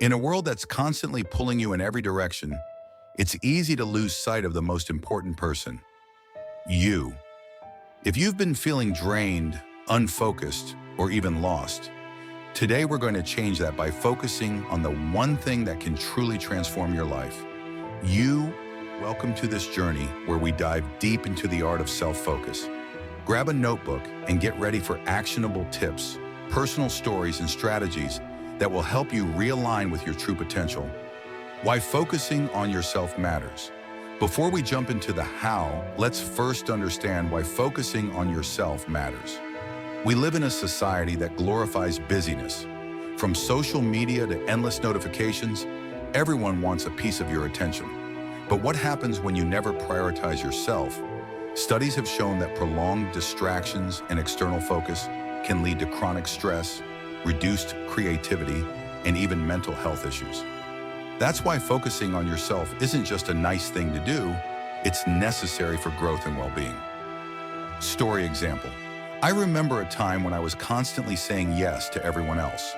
In a world that's constantly pulling you in every direction, it's easy to lose sight of the most important person, you. If you've been feeling drained, unfocused, or even lost, today we're going to change that by focusing on the one thing that can truly transform your life. You. Welcome to this journey where we dive deep into the art of self-focus. Grab a notebook and get ready for actionable tips, personal stories, and strategies that will help you realign with your true potential. Why focusing on yourself matters. Before we jump into the how, let's first understand why focusing on yourself matters. We live in a society that glorifies busyness. From social media to endless notifications, everyone wants a piece of your attention. But what happens when you never prioritize yourself? Studies have shown that prolonged distractions and external focus can lead to chronic stress, reduced creativity, and even mental health issues. That's why focusing on yourself isn't just a nice thing to do, it's necessary for growth and well-being. Story example. I remember a time when I was constantly saying yes to everyone else.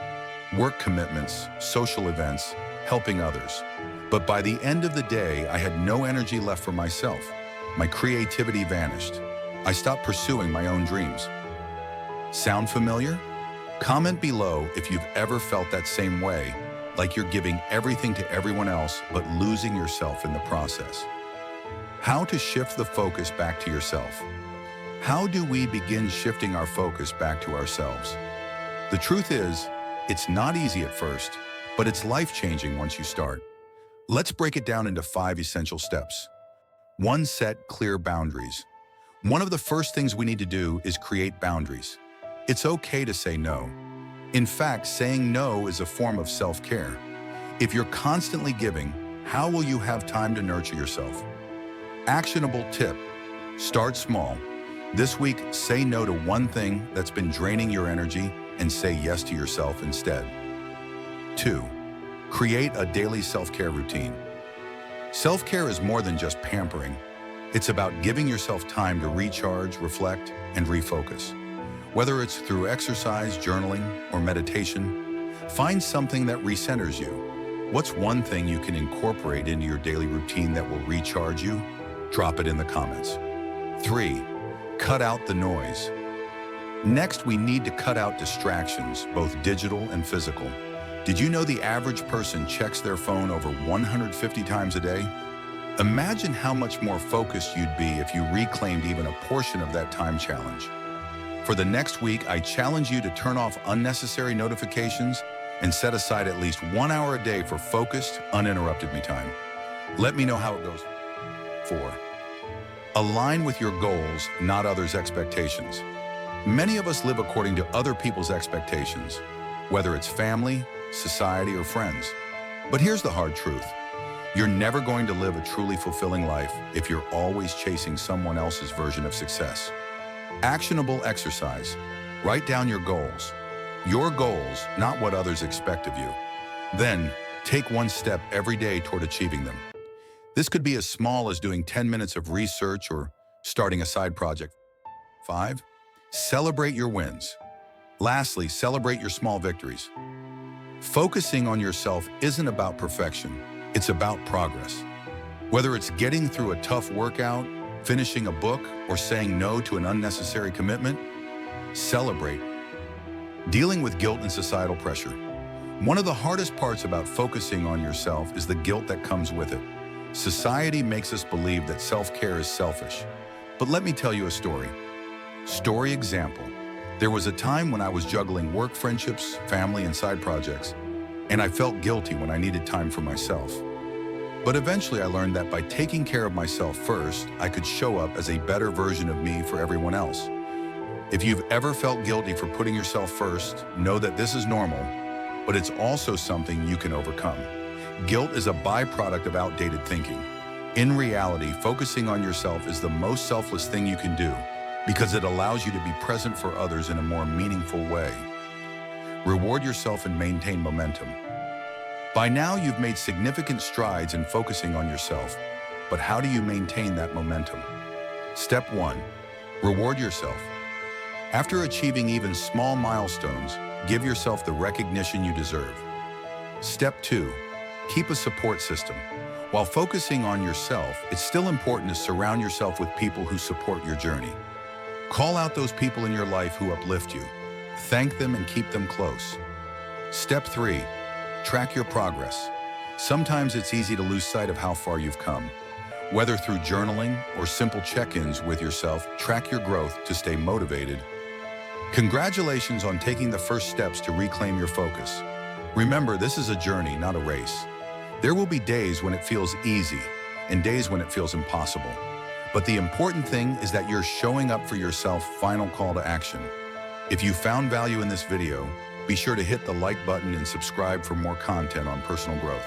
Work commitments, social events, helping others. But by the end of the day, I had no energy left for myself. My creativity vanished. I stopped pursuing my own dreams. Sound familiar? Comment below if you've ever felt that same way, like you're giving everything to everyone else but losing yourself in the process. How to shift the focus back to yourself. How do we begin shifting our focus back to ourselves? The truth is, it's not easy at first, but it's life-changing once you start. Let's break it down into 5 essential steps. 1. Set clear boundaries. One of the first things we need to do is create boundaries. It's okay to say no. In fact, saying no is a form of self-care. If you're constantly giving, how will you have time to nurture yourself? Actionable tip. Start small. This week, say no to one thing that's been draining your energy and say yes to yourself instead. 2. Create a daily self-care routine. Self-care is more than just pampering. It's about giving yourself time to recharge, reflect, and refocus. Whether it's through exercise, journaling, or meditation, find something that recenters you. What's one thing you can incorporate into your daily routine that will recharge you? Drop it in the comments. 3. Cut out the noise. Next, we need to cut out distractions, both digital and physical. Did you know the average person checks their phone over 150 times a day? Imagine how much more focused you'd be if you reclaimed even a portion of that time challenge. For the next week, I challenge you to turn off unnecessary notifications and set aside at least 1 hour a day for focused, uninterrupted me time. Let me know how it goes. 4. Align with your goals, not others' expectations. Many of us live according to other people's expectations, whether it's family, society, or friends. But here's the hard truth. You're never going to live a truly fulfilling life if you're always chasing someone else's version of success. Actionable exercise. Write down your goals. Your goals, not what others expect of you. Then, take one step every day toward achieving them. This could be as small as doing 10 minutes of research or starting a side project. 5. Celebrate your wins. Lastly, celebrate your small victories. Focusing on yourself isn't about perfection, it's about progress. Whether it's getting through a tough workout, finishing a book, or saying no to an unnecessary commitment, celebrate. Dealing with guilt and societal pressure. One of the hardest parts about focusing on yourself is the guilt that comes with it. Society makes us believe that self-care is selfish. But let me tell you a story. Story example. There was a time when I was juggling work, friendships, family, and side projects, and I felt guilty when I needed time for myself. But eventually I learned that by taking care of myself first, I could show up as a better version of me for everyone else. If you've ever felt guilty for putting yourself first, know that this is normal, but it's also something you can overcome. Guilt is a byproduct of outdated thinking. In reality, focusing on yourself is the most selfless thing you can do because it allows you to be present for others in a more meaningful way. Reward yourself and maintain momentum. By now, you've made significant strides in focusing on yourself, but how do you maintain that momentum? Step 1. Reward yourself. After achieving even small milestones, give yourself the recognition you deserve. Step 2. Keep a support system. While focusing on yourself, it's still important to surround yourself with people who support your journey. Call out those people in your life who uplift you. Thank them and keep them close. Step 3. Track your progress. Sometimes it's easy to lose sight of how far you've come. Whether through journaling or simple check-ins with yourself, track your growth to stay motivated. Congratulations on taking the first steps to reclaim your focus. Remember, this is a journey, not a race. There will be days when it feels easy and days when it feels impossible. But the important thing is that you're showing up for yourself. Final call to action. If you found value in this video, be sure to hit the like button and subscribe for more content on personal growth.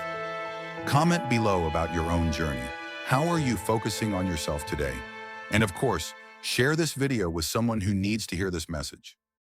Comment below about your own journey. How are you focusing on yourself today? And of course, share this video with someone who needs to hear this message.